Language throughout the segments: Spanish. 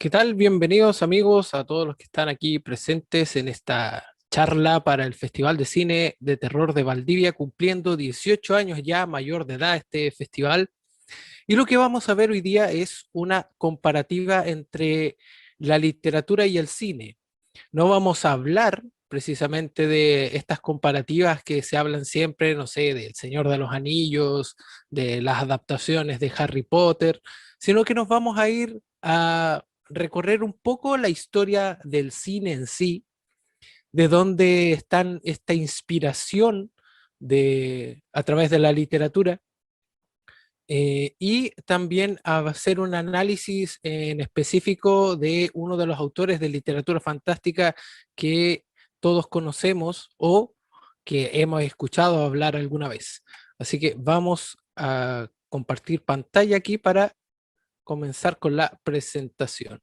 ¿Qué tal? Bienvenidos amigos a todos los que están aquí presentes en esta charla para el Festival de Cine de Terror de Valdivia, cumpliendo 18 años ya mayor de edad este festival. Y lo que vamos a ver hoy día es una comparativa entre la literatura y el cine. No vamos a hablar precisamente de estas comparativas que se hablan siempre, no sé, del Señor de los Anillos, de las adaptaciones de Harry Potter, sino que nos vamos a ir a recorrer un poco la historia del cine en sí, de dónde está esta inspiración a través de la literatura, y también a hacer un análisis en específico de uno de los autores de literatura fantástica que todos conocemos o que hemos escuchado hablar alguna vez. Así que vamos a compartir pantalla aquí para comenzar con la presentación.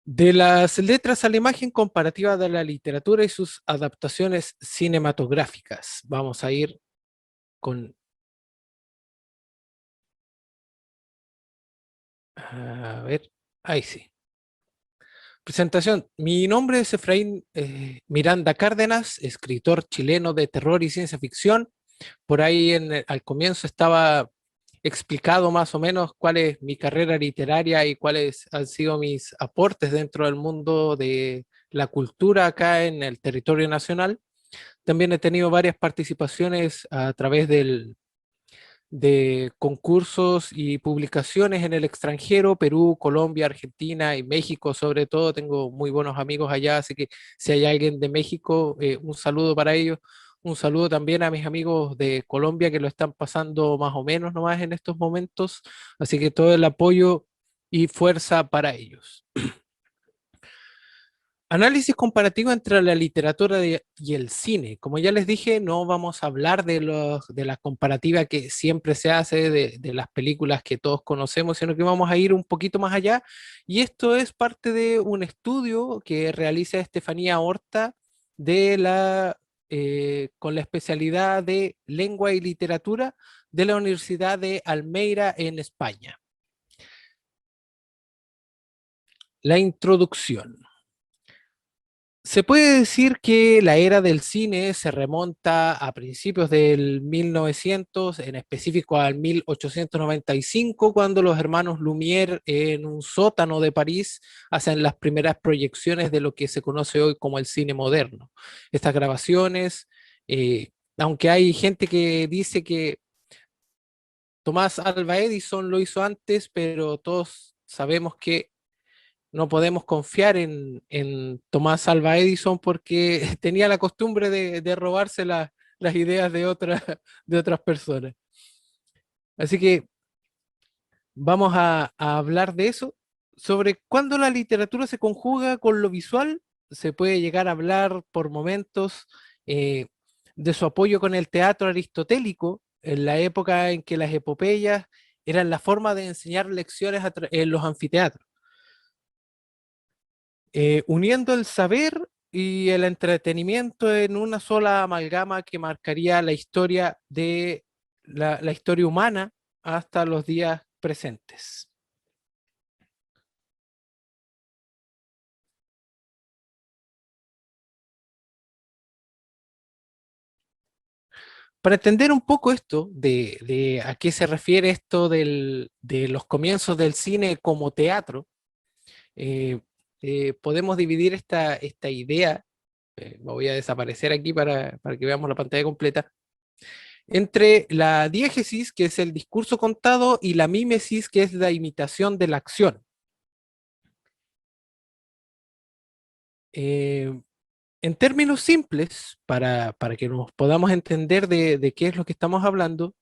De las letras a la imagen comparativa de la literatura y sus adaptaciones cinematográficas. Vamos a ir con... A ver, ahí sí. Presentación. Mi nombre es Efraín Miranda Cárdenas, escritor chileno de terror y ciencia ficción. Por ahí al comienzo estaba explicado más o menos cuál es mi carrera literaria y cuáles han sido mis aportes dentro del mundo de la cultura acá en el territorio nacional. También he tenido varias participaciones a través de concursos y publicaciones en el extranjero, Perú, Colombia, Argentina y México sobre todo. Tengo muy buenos amigos allá, así que si hay alguien de México, un saludo para ellos. Un saludo también a mis amigos de Colombia que lo están pasando más o menos nomás en estos momentos, así que todo el apoyo y fuerza para ellos. Análisis comparativo entre la literatura y el cine. Como ya les dije, no vamos a hablar de la comparativa que siempre se hace de las películas que todos conocemos, sino que vamos a ir un poquito más allá. Y esto es parte de un estudio que realiza Estefanía Horta con la especialidad de lengua y literatura de la Universidad de Almeida en España. La introducción. Se puede decir que la era del cine se remonta a principios del 1900, en específico al 1895, cuando los hermanos Lumière en un sótano de París hacen las primeras proyecciones de lo que se conoce hoy como el cine moderno. Estas grabaciones, aunque hay gente que dice que Tomás Alva Edison lo hizo antes, pero todos sabemos que no podemos confiar en Tomás Alva Edison porque tenía la costumbre de robarse las ideas de otras personas. Así que vamos a hablar de eso. Sobre cuándo la literatura se conjuga con lo visual, se puede llegar a hablar por momentos eh, de su apoyo con el teatro aristotélico, en la época en que las epopeyas eran la forma de enseñar lecciones en los anfiteatros, uniendo el saber y el entretenimiento en una sola amalgama que marcaría la historia la historia humana hasta los días presentes. Para entender un poco esto, de a qué se refiere esto de los comienzos del cine como teatro, eh, podemos dividir esta idea, me voy a desaparecer aquí para que veamos la pantalla completa, entre la diégesis, que es el discurso contado, y la mímesis, que es la imitación de la acción. Eh, en términos simples, para que nos podamos entender de qué es lo que estamos hablando,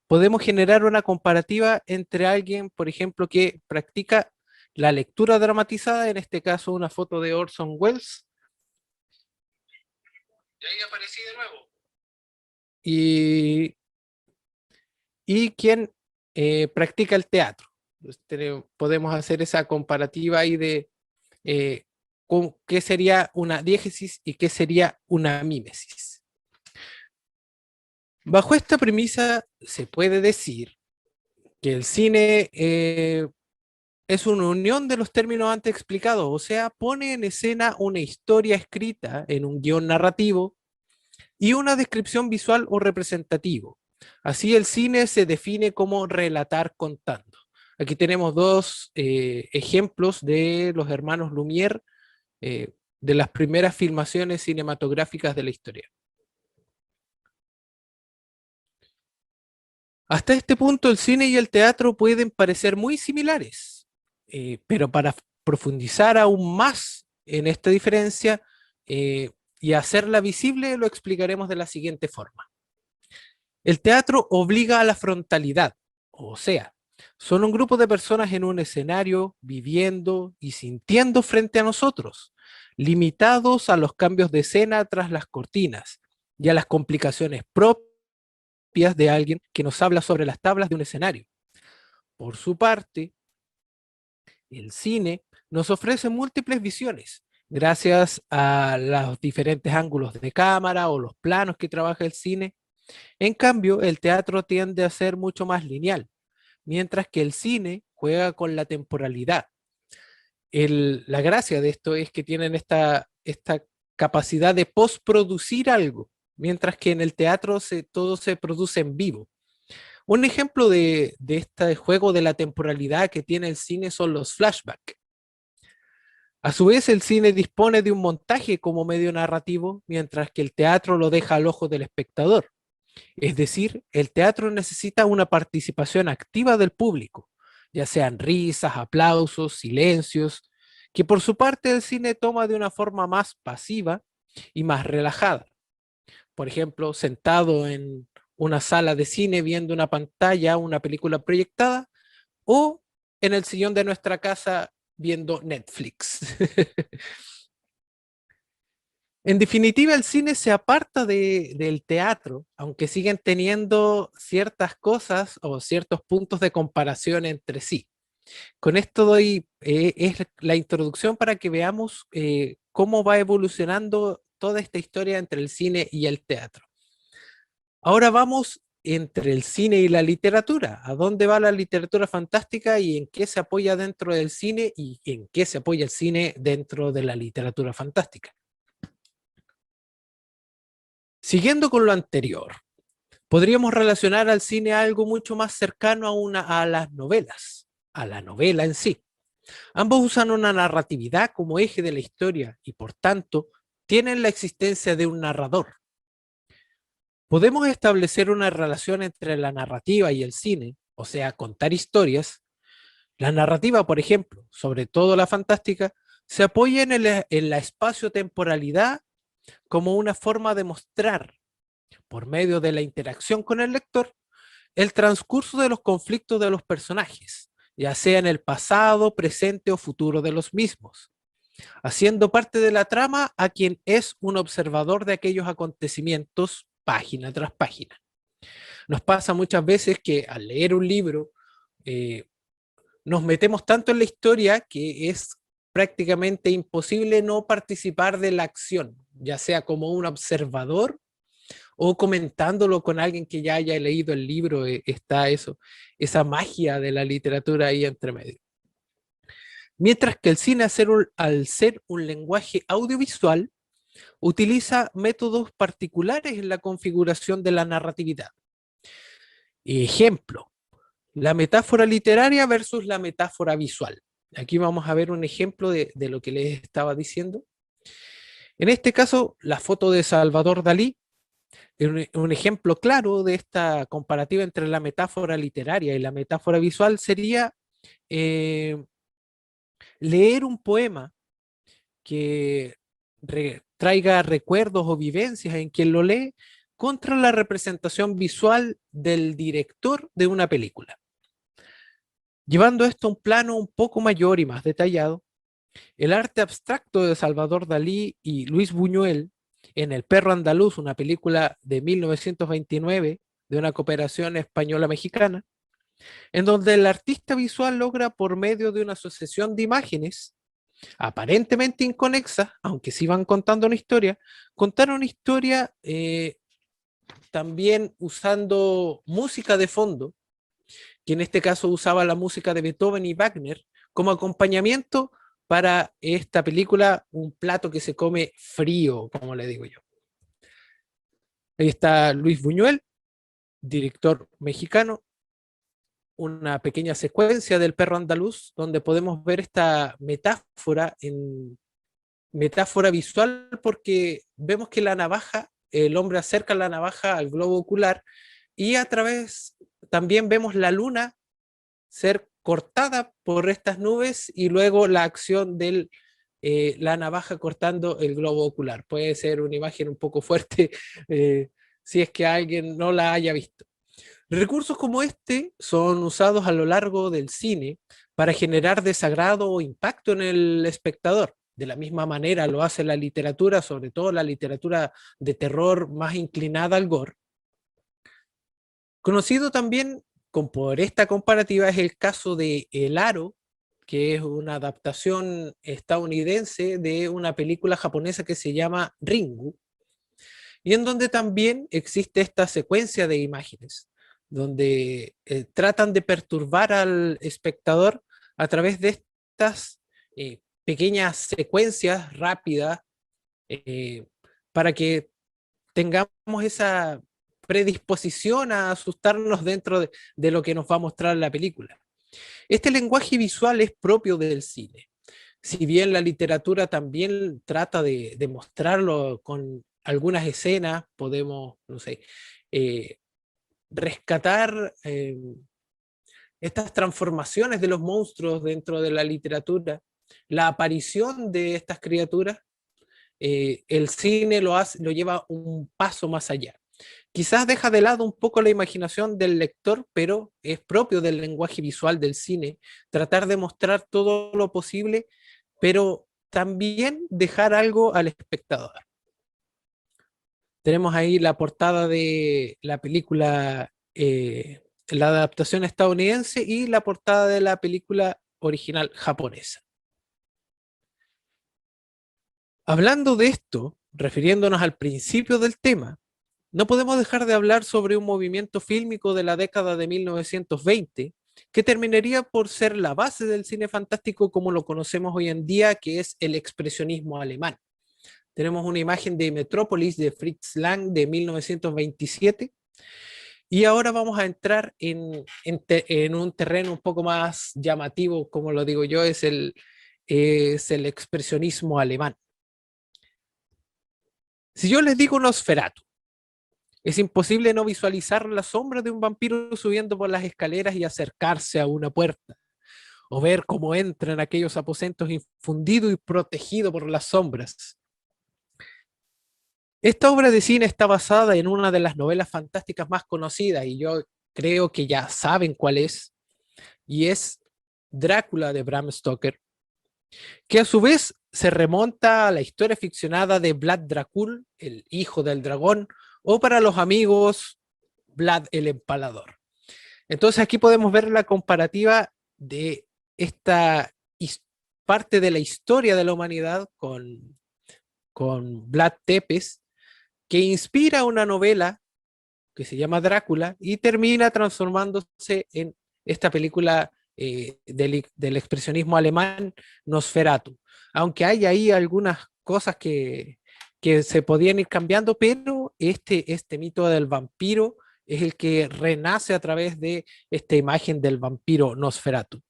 podemos generar una comparativa entre alguien, por ejemplo, que practica la lectura dramatizada, en este caso una foto de Orson Welles, y ahí aparecí de nuevo, y, y quien practica el teatro. Entonces, podemos hacer esa comparativa ahí de con qué sería una diégesis y qué sería una mímesis. Bajo esta premisa se puede decir que el cine es una unión de los términos antes explicados, o sea, pone en escena una historia escrita en un guión narrativo y una descripción visual o representativo. Así el cine se define como relatar contando. Aquí tenemos dos ejemplos de los hermanos Lumière, de las primeras filmaciones cinematográficas de la historia. Hasta este punto el cine y el teatro pueden parecer muy similares, pero para profundizar aún más en esta diferencia y hacerla visible, lo explicaremos de la siguiente forma. El teatro obliga a la frontalidad, o sea, son un grupo de personas en un escenario viviendo y sintiendo frente a nosotros, limitados a los cambios de escena tras las cortinas y a las complicaciones propias de alguien que nos habla sobre las tablas de un escenario. Por su parte, el cine nos ofrece múltiples visiones, gracias a los diferentes ángulos de cámara o los planos que trabaja el cine. En cambio, el teatro tiende a ser mucho más lineal, mientras que el cine juega con la temporalidad. La gracia de esto es que tienen esta capacidad de postproducir algo, mientras que en el teatro todo se produce en vivo. Un ejemplo de este juego de la temporalidad que tiene el cine son los flashbacks. A su vez, el cine dispone de un montaje como medio narrativo, mientras que el teatro lo deja al ojo del espectador. Es decir, el teatro necesita una participación activa del público, ya sean risas, aplausos, silencios, que por su parte el cine toma de una forma más pasiva y más relajada. Por ejemplo, sentado en una sala de cine viendo una pantalla, una película proyectada, o en el sillón de nuestra casa viendo Netflix. En definitiva, el cine se aparta del teatro, aunque siguen teniendo ciertas cosas o ciertos puntos de comparación entre sí. Con esto doy es la introducción para que veamos cómo va evolucionando toda esta historia entre el cine y el teatro. Ahora vamos entre el cine y la literatura. ¿A dónde va la literatura fantástica y en qué se apoya dentro del cine y en qué se apoya el cine dentro de la literatura fantástica? Siguiendo con lo anterior, podríamos relacionar al cine a algo mucho más cercano a las novelas, a la novela en sí. Ambos usan una narratividad como eje de la historia y por tanto tienen la existencia de un narrador. Podemos establecer una relación entre la narrativa y el cine, o sea, contar historias. La narrativa, por ejemplo, sobre todo la fantástica, se apoya en la espacio-temporalidad como una forma de mostrar, por medio de la interacción con el lector, el transcurso de los conflictos de los personajes, ya sea en el pasado, presente o futuro de los mismos, haciendo parte de la trama a quien es un observador de aquellos acontecimientos página tras página. Nos pasa muchas veces que al leer un libro eh, nos metemos tanto en la historia que es prácticamente imposible no participar de la acción, ya sea como un observador o comentándolo con alguien que ya haya leído el libro, está eso, esa magia de la literatura ahí entre medio. Mientras que el cine, al ser un lenguaje audiovisual, utiliza métodos particulares en la configuración de la narratividad. Ejemplo, la metáfora literaria versus la metáfora visual. Aquí vamos a ver un ejemplo de lo que les estaba diciendo. En este caso, la foto de Salvador Dalí, un ejemplo claro de esta comparativa entre la metáfora literaria y la metáfora visual sería eh, leer un poema que traiga recuerdos o vivencias en quien lo lee contra la representación visual del director de una película. Llevando esto a un plano un poco mayor y más detallado, el arte abstracto de Salvador Dalí y Luis Buñuel en El perro andaluz, una película de 1929 de una cooperación española-mexicana, en donde el artista visual logra por medio de una sucesión de imágenes aparentemente inconexas, aunque sí van contando una historia, contar una historia también usando música de fondo, que en este caso usaba la música de Beethoven y Wagner como acompañamiento para esta película, un plato que se come frío, como le digo yo. Ahí está Luis Buñuel, director mexicano, una pequeña secuencia del perro andaluz, donde podemos ver esta metáfora visual, porque vemos que la navaja, el hombre acerca la navaja al globo ocular, y a través también vemos la luna ser cortada por estas nubes y luego la acción de la navaja cortando el globo ocular. Puede ser una imagen un poco fuerte si es que alguien no la haya visto. Recursos como este son usados a lo largo del cine para generar desagrado o impacto en el espectador. De la misma manera lo hace la literatura, sobre todo la literatura de terror más inclinada al gore. Conocido también por esta comparativa es el caso de El Aro, que es una adaptación estadounidense de una película japonesa que se llama Ringu, y en donde también existe esta secuencia de imágenes, donde tratan de perturbar al espectador a través de estas pequeñas secuencias rápidas eh, para que tengamos esa predisposición a asustarnos dentro de lo que nos va a mostrar la película. Este lenguaje visual es propio del cine. Si bien la literatura también trata de mostrarlo con algunas escenas, podemos, no sé, eh, rescatar estas transformaciones de los monstruos dentro de la literatura, la aparición de estas criaturas, el cine lo lleva un paso más allá. Quizás deja de lado un poco la imaginación del lector, pero es propio del lenguaje visual del cine tratar de mostrar todo lo posible, pero también dejar algo al espectador. Tenemos ahí la portada de la película, la adaptación estadounidense, y la portada de la película original japonesa. Hablando de esto, refiriéndonos al principio del tema, no podemos dejar de hablar sobre un movimiento fílmico de la década de 1920 que terminaría por ser la base del cine fantástico como lo conocemos hoy en día, que es el expresionismo alemán. Tenemos una imagen de Metrópolis de Fritz Lang de 1927, y ahora vamos a entrar en un terreno un poco más llamativo, como lo digo yo, es el expresionismo alemán. Si yo les digo Nosferatu, es imposible no visualizar la sombra de un vampiro subiendo por las escaleras y acercarse a una puerta, o ver cómo entra en aquellos aposentos infundido y protegido por las sombras. Esta obra de cine está basada en una de las novelas fantásticas más conocidas, y yo creo que ya saben cuál es, y es Drácula de Bram Stoker, que a su vez se remonta a la historia ficcionada de Vlad Dracul, el hijo del dragón, o para los amigos, Vlad el Empalador. Entonces aquí podemos ver la comparativa de esta parte de la historia de la humanidad con Vlad Tepes, que inspira una novela que se llama Drácula y termina transformándose en esta película del expresionismo alemán, Nosferatu. Aunque hay ahí algunas cosas que se podían ir cambiando, pero este mito del vampiro es el que renace a través de esta imagen del vampiro Nosferatu.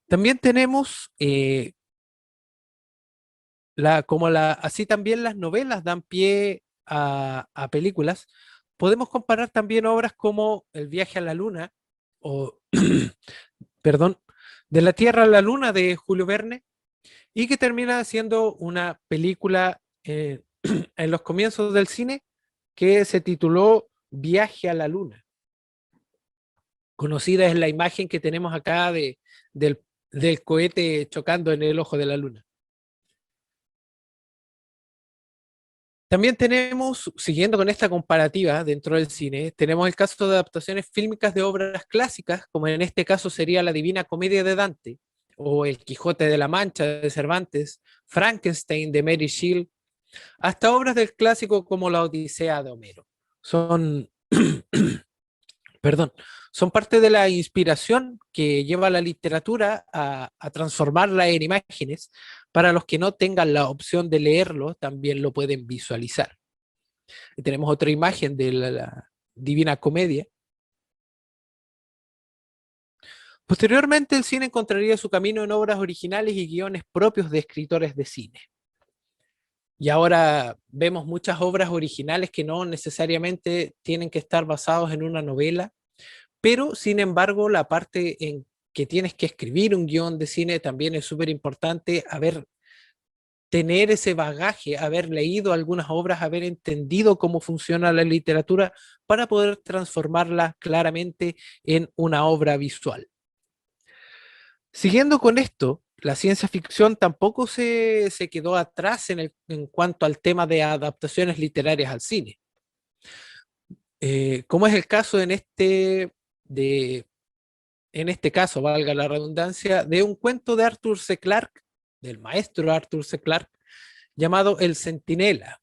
También tenemos, así también las novelas dan pie a películas. Podemos comparar también obras como El viaje a la luna, o, perdón, De la Tierra a la Luna de Julio Verne, y que termina siendo una película en los comienzos del cine que se tituló Viaje a la Luna. Conocida es la imagen que tenemos acá del cohete chocando en el ojo de la luna. También tenemos, siguiendo con esta comparativa dentro del cine, tenemos el caso de adaptaciones fílmicas de obras clásicas, como en este caso sería la Divina Comedia de Dante, o El Quijote de la Mancha de Cervantes, Frankenstein de Mary Shelley, hasta obras del clásico como La Odisea de Homero. Son perdón, son parte de la inspiración que lleva a la literatura a transformarla en imágenes. Para los que no tengan la opción de leerlo, también lo pueden visualizar. Y tenemos otra imagen de la Divina Comedia. Posteriormente, el cine encontraría su camino en obras originales y guiones propios de escritores de cine. Y ahora vemos muchas obras originales que no necesariamente tienen que estar basados en una novela, pero sin embargo la parte en que tienes que escribir un guión de cine también es súper importante, tener ese bagaje, haber leído algunas obras, haber entendido cómo funciona la literatura para poder transformarla claramente en una obra visual. Siguiendo con esto, la ciencia ficción tampoco se quedó atrás en cuanto al tema de adaptaciones literarias al cine. Como es el caso en este caso, valga la redundancia, de un cuento de Arthur C. Clarke, del maestro Arthur C. Clarke, llamado El Centinela,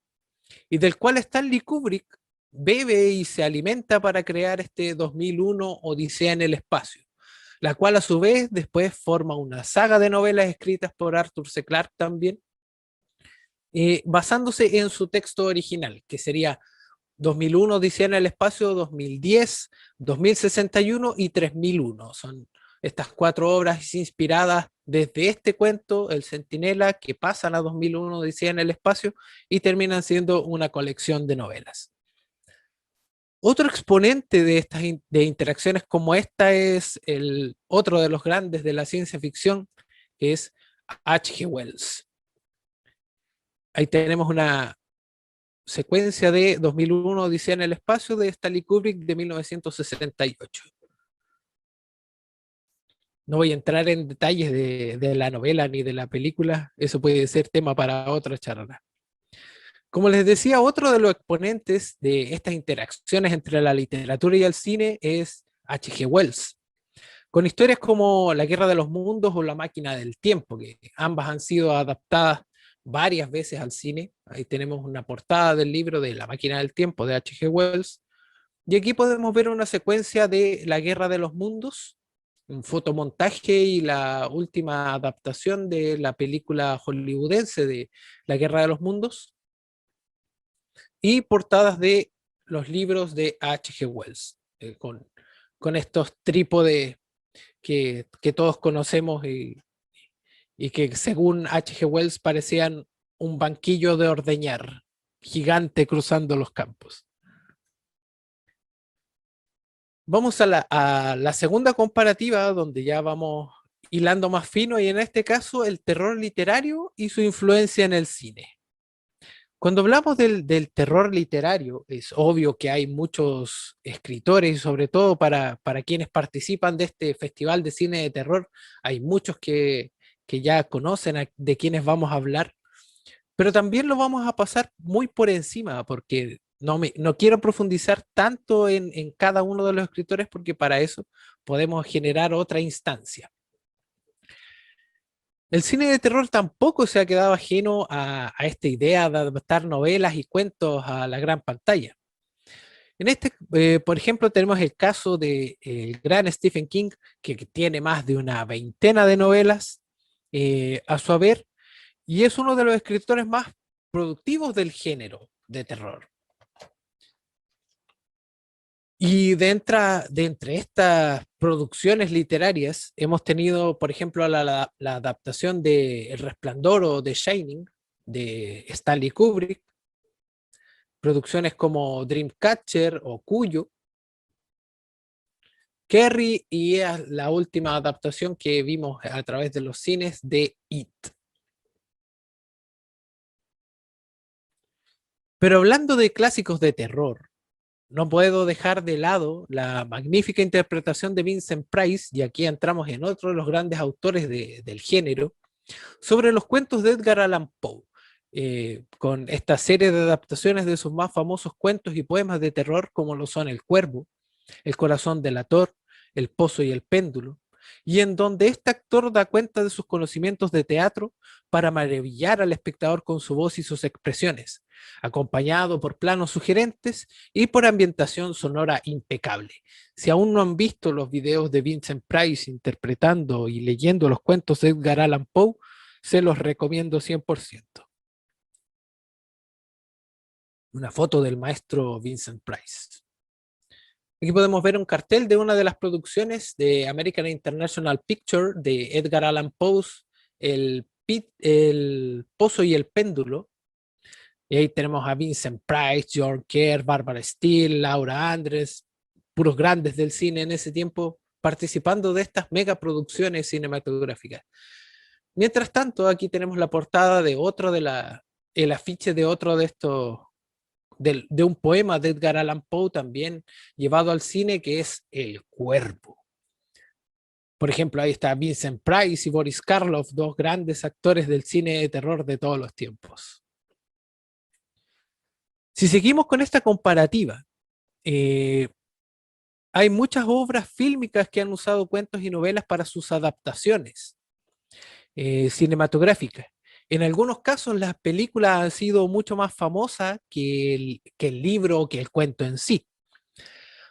y del cual Stanley Kubrick bebe y se alimenta para crear este 2001 Odisea en el espacio, la cual a su vez después forma una saga de novelas escritas por Arthur C. Clarke también, basándose en su texto original, que sería 2001 Odisea en el espacio, 2010, 2061 y 3001. Son estas cuatro obras inspiradas desde este cuento, El Centinela, que pasan a 2001 Odisea en el espacio y terminan siendo una colección de novelas. Otro exponente de estas de interacciones como esta es el otro de los grandes de la ciencia ficción, que es H.G. Wells. Ahí tenemos una secuencia de 2001 Odisea en el espacio de Stanley Kubrick de 1968. No voy a entrar en detalles de la novela ni de la película, eso puede ser tema para otra charla. Como les decía, otro de los exponentes de estas interacciones entre la literatura y el cine es H.G. Wells, con historias como La Guerra de los Mundos o La Máquina del Tiempo, que ambas han sido adaptadas varias veces al cine. Ahí tenemos una portada del libro de La Máquina del Tiempo de H.G. Wells. Y aquí podemos ver una secuencia de La Guerra de los Mundos, un fotomontaje y la última adaptación de la película hollywoodense de La Guerra de los Mundos, y portadas de los libros de H.G. Wells, con estos trípodes que todos conocemos y que según H.G. Wells parecían un banquillo de ordeñar gigante cruzando los campos. Vamos a la segunda comparativa, donde ya vamos hilando más fino, y en este caso el terror literario y su influencia en el cine. Cuando hablamos del terror literario, es obvio que hay muchos escritores, y sobre todo para quienes participan de este festival de cine de terror, hay muchos que ya conocen de quienes vamos a hablar, pero también lo vamos a pasar muy por encima, porque no quiero profundizar tanto en cada uno de los escritores, porque para eso podemos generar otra instancia. El cine de terror tampoco se ha quedado ajeno a esta idea de adaptar novelas y cuentos a la gran pantalla. Por ejemplo, tenemos el caso del gran Stephen King, que tiene más de una veintena de novelas a su haber, y es uno de los escritores más productivos del género de terror. Y de entre estas producciones literarias hemos tenido, por ejemplo, la adaptación de El Resplandor o The Shining de Stanley Kubrick, producciones como Dreamcatcher o Cuyo, Carrie, y la última adaptación que vimos a través de los cines de It. Pero hablando de clásicos de terror, no puedo dejar de lado la magnífica interpretación de Vincent Price, y aquí entramos en otro de los grandes autores del género, sobre los cuentos de Edgar Allan Poe, con esta serie de adaptaciones de sus más famosos cuentos y poemas de terror, como lo son El Cuervo, El Corazón delator, El Pozo y el Péndulo, y en donde este actor da cuenta de sus conocimientos de teatro para maravillar al espectador con su voz y sus expresiones, acompañado por planos sugerentes y por ambientación sonora impecable. Si aún no han visto los videos de Vincent Price interpretando y leyendo los cuentos de Edgar Allan Poe, se los recomiendo 100%. Una foto del maestro Vincent Price. Aquí podemos ver un cartel de una de las producciones de American International Picture de Edgar Allan Poe, el Pozo y el Péndulo. Y ahí tenemos a Vincent Price, John Kerr, Barbara Steele, Laura Andres, puros grandes del cine en ese tiempo, participando de estas megaproducciones cinematográficas. Mientras tanto, aquí tenemos la portada de el afiche de otro de estos, de un poema de Edgar Allan Poe también llevado al cine, que es El Cuervo. Por ejemplo, ahí está Vincent Price y Boris Karloff, dos grandes actores del cine de terror de todos los tiempos. Si seguimos con esta comparativa, hay muchas obras fílmicas que han usado cuentos y novelas para sus adaptaciones cinematográficas. En algunos casos las películas han sido mucho más famosas que el libro o que el cuento en sí.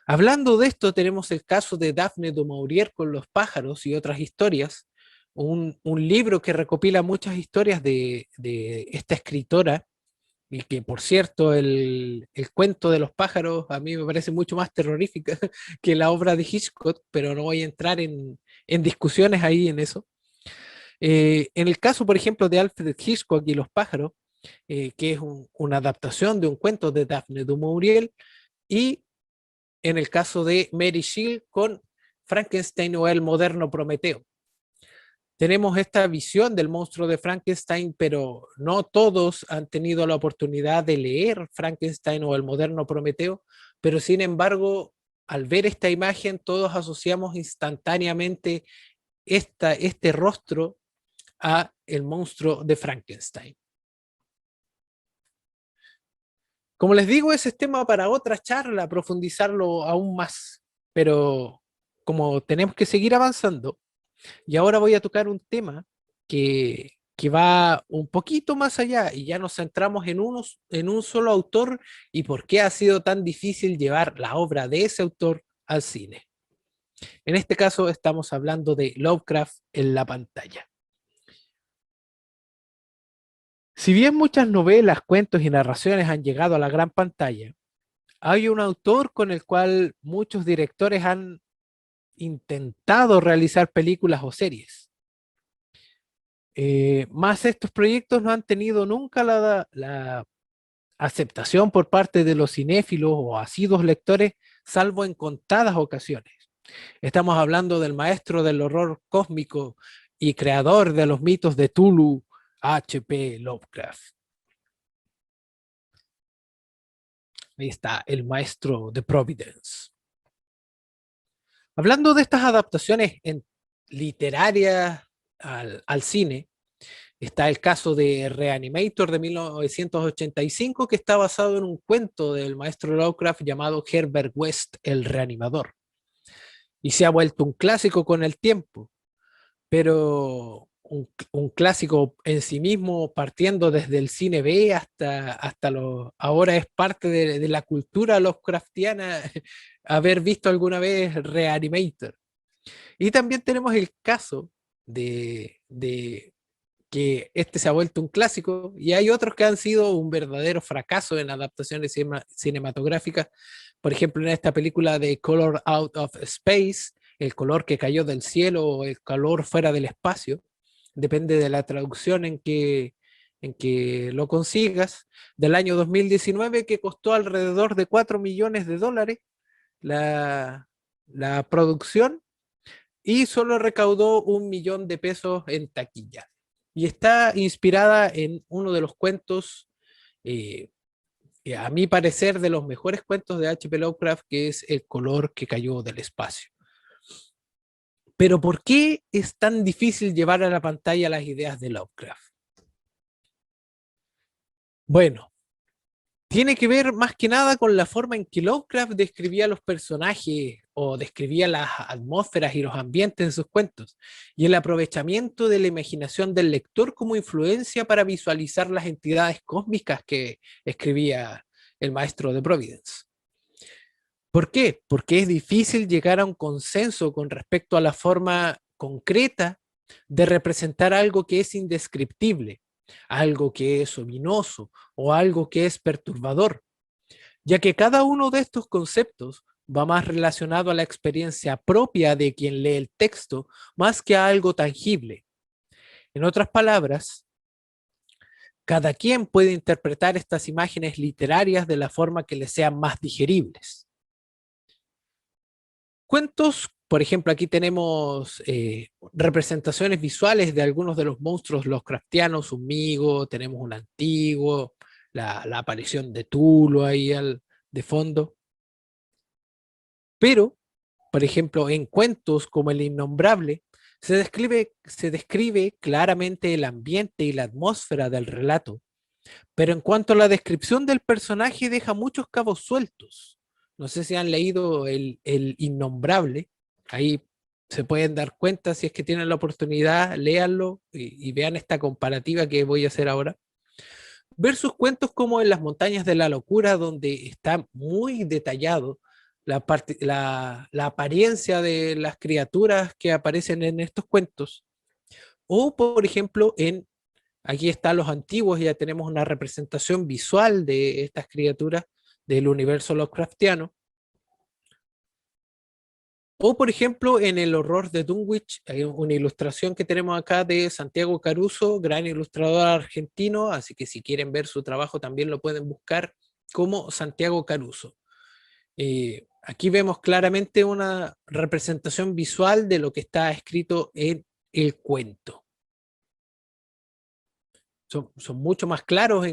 Hablando de esto, tenemos el caso de Daphne du Maurier con los pájaros y otras historias, un libro que recopila muchas historias de esta escritora, y que por cierto el cuento de los pájaros a mí me parece mucho más terrorífica que la obra de Hitchcock, pero no voy a entrar en discusiones ahí en eso. En el caso, por ejemplo, de Alfred Hitchcock y los pájaros, que es una adaptación de un cuento de Daphne du Maurier, y en el caso de Mary Shelley con Frankenstein o el moderno Prometeo. Tenemos esta visión del monstruo de Frankenstein, pero no todos han tenido la oportunidad de leer Frankenstein o el moderno Prometeo, pero sin embargo, al ver esta imagen, todos asociamos instantáneamente este rostro a el monstruo de Frankenstein. Como les digo, ese es tema para otra charla, profundizarlo aún más, pero como tenemos que seguir avanzando, y ahora voy a tocar un tema que va un poquito más allá y ya nos centramos en un solo autor y por qué ha sido tan difícil llevar la obra de ese autor al cine. En este caso estamos hablando de Lovecraft en la pantalla. Si bien muchas novelas, cuentos y narraciones han llegado a la gran pantalla, hay un autor con el cual muchos directores han intentado realizar películas o series. Más estos proyectos no han tenido nunca la aceptación por parte de los cinéfilos o asiduos lectores, salvo en contadas ocasiones. Estamos hablando del maestro del horror cósmico y creador de los mitos de Tulu, H.P. Lovecraft. Ahí está, el maestro de Providence. Hablando de estas adaptaciones literarias al cine, está el caso de Reanimator de 1985, que está basado en un cuento del maestro Lovecraft llamado Herbert West, el Reanimador. Y se ha vuelto un clásico con el tiempo, pero un clásico en sí mismo, partiendo desde el cine B hasta ahora es parte de la cultura Lovecraftiana haber visto alguna vez Reanimator. Y también tenemos el caso de que este se ha vuelto un clásico y hay otros que han sido un verdadero fracaso en adaptaciones cinematográficas. Por ejemplo, en esta película de Color Out of Space, el color que cayó del cielo o el color fuera del espacio, depende de la traducción en que lo consigas, del año 2019, que costó alrededor de 4 millones de dólares la producción y solo recaudó 1 millón de pesos en taquilla. Y está inspirada en uno de los cuentos, eh, a mi parecer, de los mejores cuentos de H.P. Lovecraft, que es El color que cayó del espacio. Pero ¿por qué es tan difícil llevar a la pantalla las ideas de Lovecraft? Bueno, tiene que ver más que nada con la forma en que Lovecraft describía a los personajes o describía las atmósferas y los ambientes de sus cuentos, y el aprovechamiento de la imaginación del lector como influencia para visualizar las entidades cósmicas que escribía el maestro de Providence. ¿Por qué? Porque es difícil llegar a un consenso con respecto a la forma concreta de representar algo que es indescriptible, algo que es ominoso o algo que es perturbador, ya que cada uno de estos conceptos va más relacionado a la experiencia propia de quien lee el texto más que a algo tangible. En otras palabras, cada quien puede interpretar estas imágenes literarias de la forma que le sean más digeribles. Cuentos, por ejemplo, aquí tenemos representaciones visuales de algunos de los monstruos Lovecraftianos, un migo, tenemos un antiguo, la aparición de Tulu ahí de fondo. Pero, por ejemplo, en cuentos como El Innombrable, se describe claramente el ambiente y la atmósfera del relato, pero en cuanto a la descripción del personaje deja muchos cabos sueltos. No sé si han leído el Innombrable, ahí se pueden dar cuenta, si es que tienen la oportunidad, léanlo y vean esta comparativa que voy a hacer ahora. Versus cuentos como En las montañas de la locura, donde está muy detallado la apariencia de las criaturas que aparecen en estos cuentos. O, por ejemplo, aquí están los antiguos, ya tenemos una representación visual de estas criaturas del universo Lovecraftiano. O, por ejemplo, en El horror de Dunwich, hay una ilustración que tenemos acá de Santiago Caruso, gran ilustrador argentino, así que si quieren ver su trabajo también lo pueden buscar como Santiago Caruso. Aquí vemos claramente una representación visual de lo que está escrito en el cuento. Son mucho más claros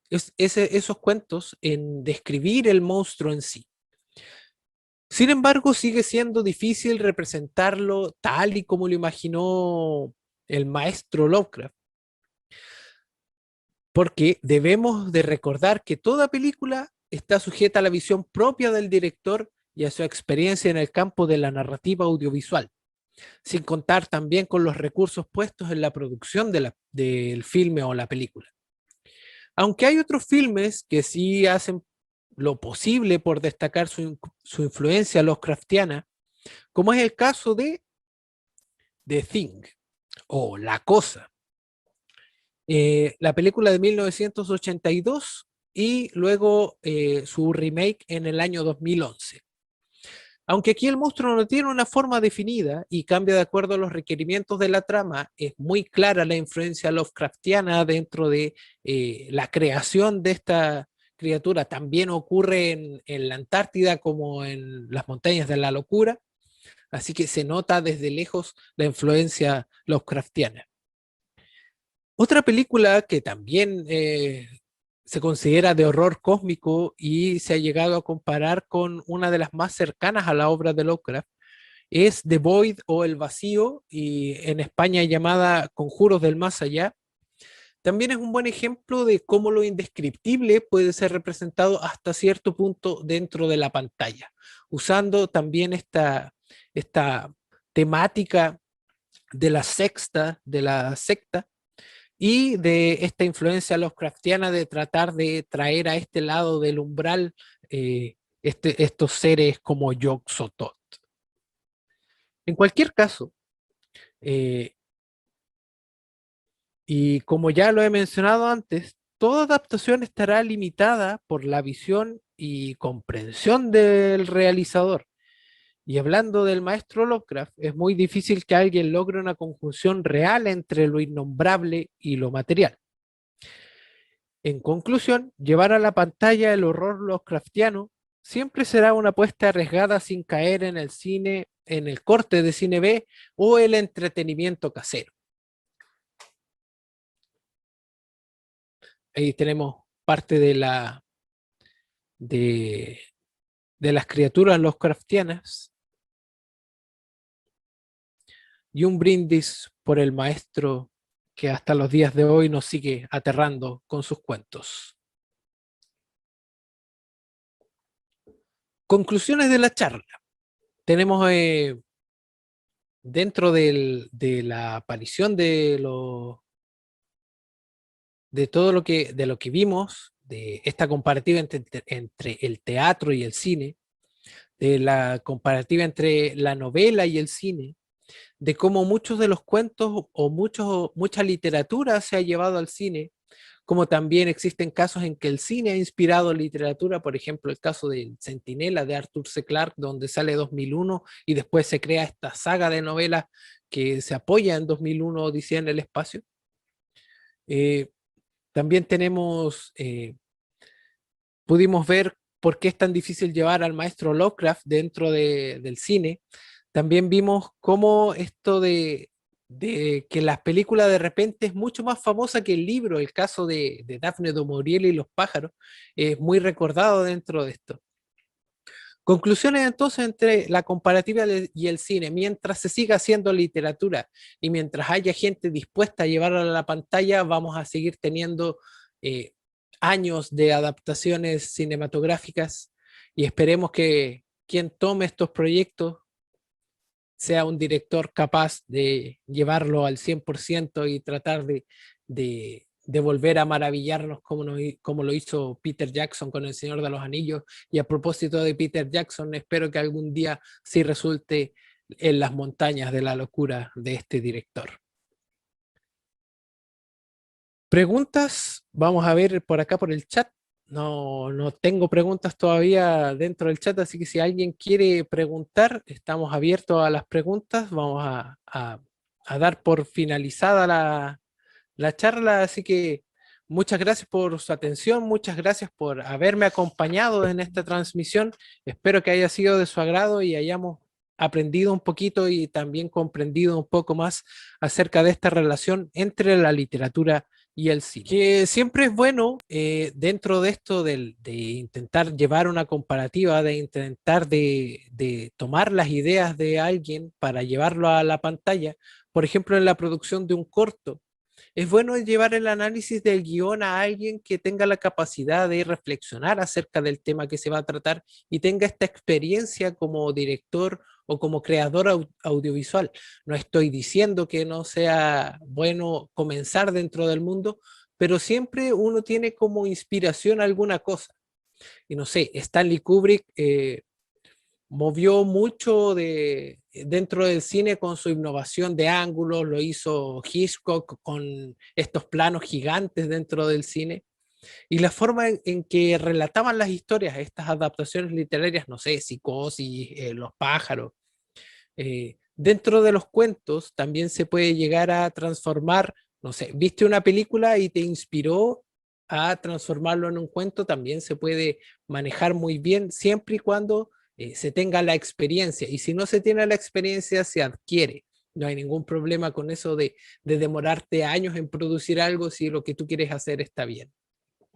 esos cuentos en describir el monstruo en sí. Sin embargo, sigue siendo difícil representarlo tal y como lo imaginó el maestro Lovecraft, porque debemos de recordar que toda película está sujeta a la visión propia del director y a su experiencia en el campo de la narrativa audiovisual, sin contar también con los recursos puestos en la producción del filme o la película. Aunque hay otros filmes que sí hacen lo posible por destacar su influencia Lovecraftiana, como es el caso de The Thing o La Cosa, la película de 1982 y luego su remake en el año 2011. Aunque aquí el monstruo no tiene una forma definida y cambia de acuerdo a los requerimientos de la trama, es muy clara la influencia Lovecraftiana dentro de la creación de esta criatura. También ocurre en la Antártida como en las montañas de la locura, así que se nota desde lejos la influencia Lovecraftiana. Otra película que también se considera de horror cósmico y se ha llegado a comparar con una de las más cercanas a la obra de Lovecraft es The Void o El Vacío, y en España llamada Conjuros del Más Allá. También es un buen ejemplo de cómo lo indescriptible puede ser representado hasta cierto punto dentro de la pantalla, usando también esta temática de la secta, y de esta influencia Lovecraftiana de tratar de traer a este lado del umbral estos seres como Yog-Sothoth. En cualquier caso, eh, y como ya lo he mencionado antes, toda adaptación estará limitada por la visión y comprensión del realizador. Y hablando del maestro Lovecraft, es muy difícil que alguien logre una conjunción real entre lo innombrable y lo material. En conclusión, llevar a la pantalla el horror Lovecraftiano siempre será una apuesta arriesgada sin caer en el cine, en el corte de cine B o el entretenimiento casero. Ahí tenemos parte de, de las criaturas Lovecraftianas y un brindis por el maestro que hasta los días de hoy nos sigue aterrando con sus cuentos. Conclusiones de la charla. tenemos dentro de la aparición de todo de lo que vimos, de esta comparativa entre el teatro y el cine, de la comparativa entre la novela y el cine, de cómo muchos de los cuentos o mucha literatura se ha llevado al cine, como también existen casos en que el cine ha inspirado literatura, por ejemplo, el caso de Centinela de Arthur C. Clarke, donde sale 2001 y después se crea esta saga de novelas que se apoya en 2001 Odisea en el espacio. Eh, también pudimos ver por qué es tan difícil llevar al maestro Lovecraft dentro del cine. También vimos cómo esto de que las películas de repente es mucho más famosa que el libro, el caso de Daphne du Maurier y los pájaros, es muy recordado dentro de esto. Conclusiones entonces entre la comparativa y el cine, mientras se siga haciendo literatura y mientras haya gente dispuesta a llevarla a la pantalla, vamos a seguir teniendo eh, años de adaptaciones cinematográficas y esperemos que quien tome estos proyectos sea un director capaz de llevarlo al 100% y tratar de volver a maravillarnos como lo hizo Peter Jackson con El Señor de los Anillos. Y a propósito de Peter Jackson, espero que algún día sí resulte en las montañas de la locura de este director. Preguntas, vamos a ver por acá por el chat. No tengo preguntas todavía dentro del chat, así que si alguien quiere preguntar, estamos abiertos a las preguntas. Vamos a dar por finalizada la charla, así que muchas gracias por su atención, muchas gracias por haberme acompañado en esta transmisión. Espero que haya sido de su agrado y hayamos aprendido un poquito y también comprendido un poco más acerca de esta relación entre la literatura y el cine. Que siempre es bueno dentro de esto de intentar llevar una comparativa, de intentar de tomar las ideas de alguien para llevarlo a la pantalla, por ejemplo en la producción de un corto. Es bueno llevar el análisis del guión a alguien que tenga la capacidad de reflexionar acerca del tema que se va a tratar y tenga esta experiencia como director o como creador audiovisual. No estoy diciendo que no sea bueno comenzar dentro del mundo, pero siempre uno tiene como inspiración alguna cosa. Y no sé, Stanley Kubrick movió mucho dentro del cine con su innovación de ángulos, lo hizo Hitchcock con estos planos gigantes dentro del cine, y la forma en que relataban las historias, estas adaptaciones literarias, no sé, Psicosis, Los pájaros, dentro de los cuentos también se puede llegar a transformar, no sé, viste una película y te inspiró a transformarlo en un cuento, también se puede manejar muy bien siempre y cuando se tenga la experiencia. Y si no se tiene la experiencia, se adquiere. No hay ningún problema con eso de demorarte años en producir algo si lo que tú quieres hacer está bien.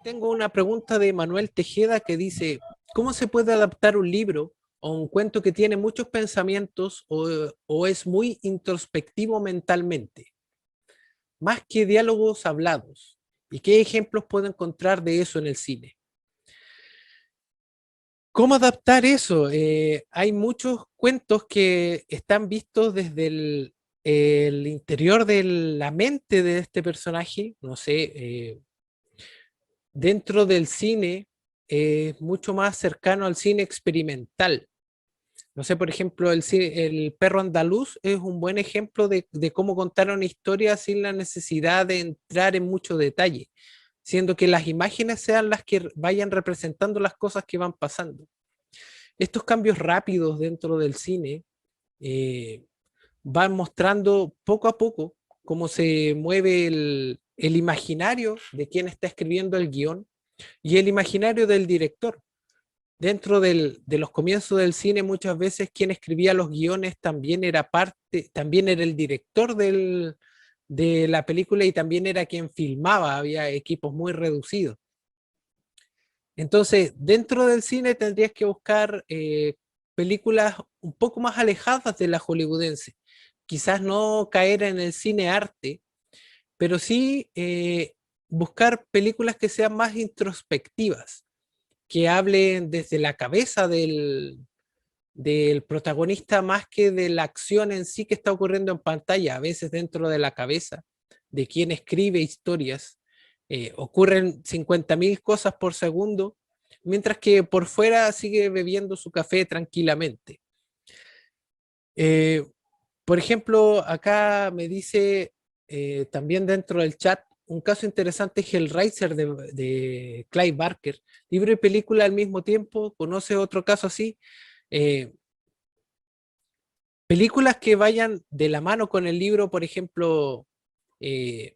Tengo una pregunta de Manuel Tejeda que dice, ¿cómo se puede adaptar un libro o un cuento que tiene muchos pensamientos o es muy introspectivo mentalmente, más que diálogos hablados? ¿Y qué ejemplos puedo encontrar de eso en el cine? ¿Cómo adaptar eso? Hay muchos cuentos que están vistos desde el interior de la mente de este personaje, no sé, dentro del cine es mucho más cercano al cine experimental. No sé, por ejemplo, el perro andaluz es un buen ejemplo de cómo contar una historia sin la necesidad de entrar en mucho detalle, siendo que las imágenes sean las que vayan representando las cosas que van pasando. Estos cambios rápidos dentro del cine eh, van mostrando poco a poco cómo se mueve el imaginario de quien está escribiendo el guión y el imaginario del director. Dentro de los comienzos del cine, muchas veces quien escribía los guiones también era parte, también era el director de la película y también era quien filmaba, había equipos muy reducidos. Entonces, dentro del cine tendrías que buscar películas un poco más alejadas de la hollywoodense. Quizás no caer en el cine arte, pero sí buscar películas que sean más introspectivas, que hablen desde la cabeza del protagonista más que de la acción en sí que está ocurriendo en pantalla, a veces dentro de la cabeza de quien escribe historias. Ocurren 50.000 cosas por segundo, mientras que por fuera sigue bebiendo su café tranquilamente. Eh, por ejemplo, acá me dice también dentro del chat, un caso interesante es Hellraiser de Clive Barker, libro y película al mismo tiempo. ¿Conoce otro caso así? Eh, Películas que vayan de la mano con el libro, por ejemplo, eh,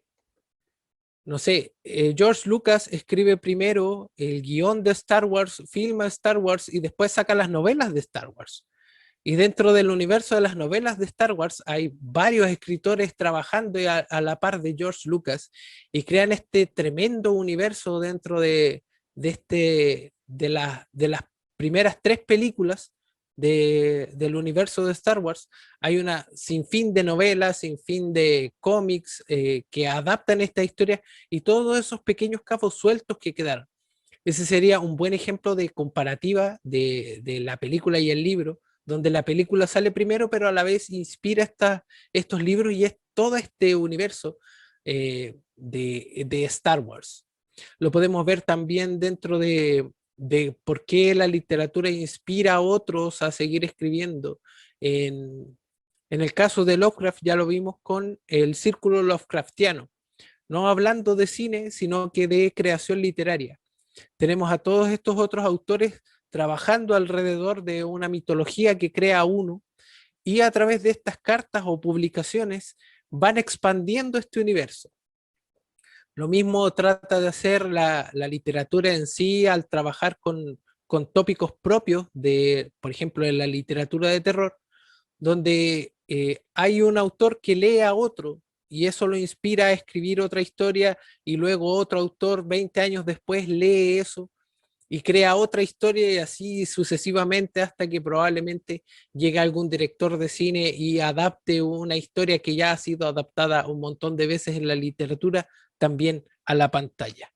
no sé, George Lucas escribe primero el guión de Star Wars, filma Star Wars y después saca las novelas de Star Wars. Y dentro del universo de las novelas de Star Wars hay varios escritores trabajando a la par de George Lucas y crean este tremendo universo dentro de las primeras tres películas del universo de Star Wars. Hay una sinfín de novelas, sinfín de cómics que adaptan esta historia y todos esos pequeños cabos sueltos que quedaron. Ese sería un buen ejemplo de comparativa de la película y el libro, donde la película sale primero, pero a la vez inspira estos libros y es todo este universo de Star Wars. Lo podemos ver también dentro de por qué la literatura inspira a otros a seguir escribiendo. En el caso de Lovecraft ya lo vimos con el círculo Lovecraftiano, no hablando de cine, sino que de creación literaria. Tenemos a todos estos otros autores trabajando alrededor de una mitología que crea uno y a través de estas cartas o publicaciones van expandiendo este universo. Lo mismo trata de hacer la literatura en sí al trabajar con tópicos propios de, por ejemplo, en la literatura de terror, donde hay un autor que lee a otro y eso lo inspira a escribir otra historia y luego otro autor 20 años después lee eso y crea otra historia y así sucesivamente hasta que probablemente llegue algún director de cine y adapte una historia que ya ha sido adaptada un montón de veces en la literatura también a la pantalla.